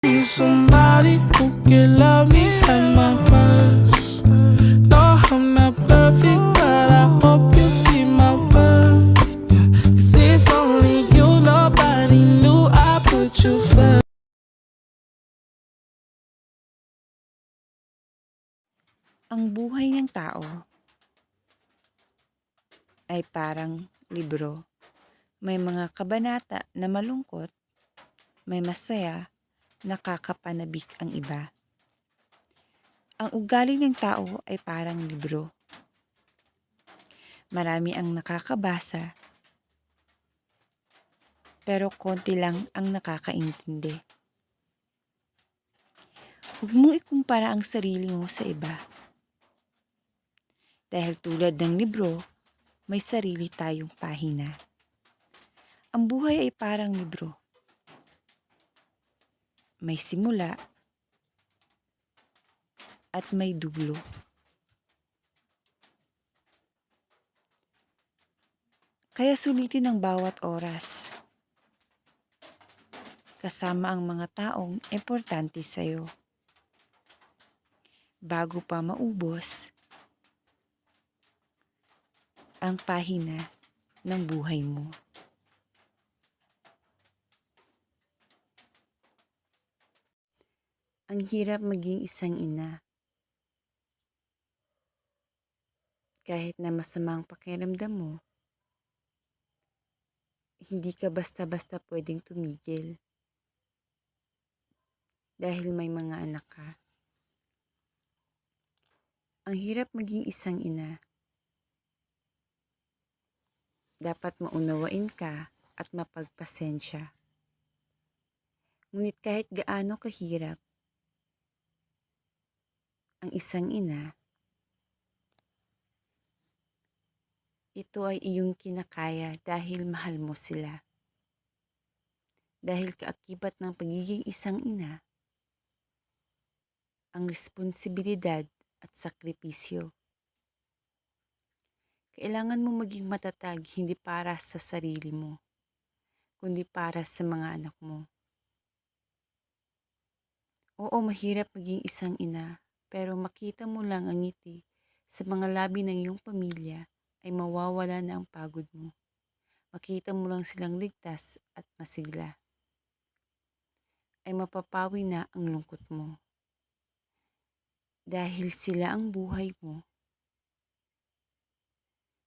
Be somebody who can love me at my worst. No, I'm not perfect, but I hope you see my worth. Yeah. 'Cause it's only you, nobody knew I put you first. Ang buhay ng tao ay parang libro. May mga kabanata na malungkot, may masaya, nakakapanabik ang iba. Ang ugali ng tao ay parang libro. Marami ang nakakabasa, pero konti lang ang nakakaintindi. Huwag mong ikumpara ang sarili mo sa iba. Dahil tulad ng libro, may sarili tayong pahina. Ang buhay ay parang libro. May simula at may dulo. Kaya sulitin ang bawat oras. Kasama ang mga taong importante sa'yo. Bago pa maubos ang pahina ng buhay mo. Ang hirap maging isang ina. Kahit na masamang pakiramdam mo, hindi ka basta-basta pwedeng tumigil. Dahil may mga anak ka. Ang hirap maging isang ina. Dapat maunawain ka at mapagpasensya. Ngunit kahit gaano kahirap, ang isang ina, ito ay iyong kinakaya dahil mahal mo sila. Dahil kaakibat ng pagiging isang ina, ang responsibilidad at sakripisyo. Kailangan mo maging matatag hindi para sa sarili mo, kundi para sa mga anak mo. Oo, mahirap maging isang ina, pero makita mo lang ang ngiti sa mga labi ng iyong pamilya ay mawawala na ang pagod mo. Makita mo lang silang ligtas at masigla. Ay mapapawi na ang lungkot mo. Dahil sila ang buhay mo.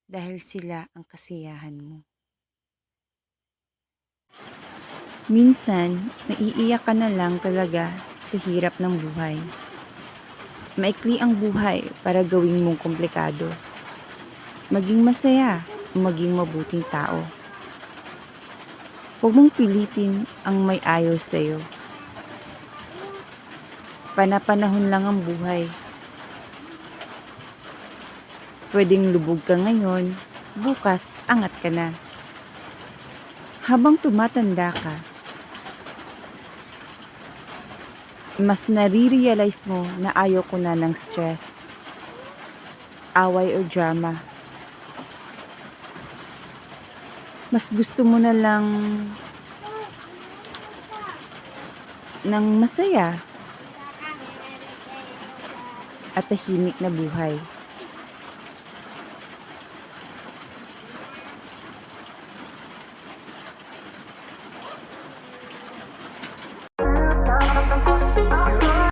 Dahil sila ang kasiyahan mo. Minsan, naiiyak ka na lang talaga sa hirap ng buhay. Maikli ang buhay para gawing mong komplikado. Maging masaya o maging mabuting tao. Huwag mong pilitin ang may ayaw sa'yo. Panapanahon lang ang buhay. Pwedeng lubog ka ngayon, bukas angat ka na. Habang tumatanda ka, mas nare-realize mo na ayaw ko na ng stress, away o drama. Mas gusto mo na lang ng masaya at tahimik na buhay.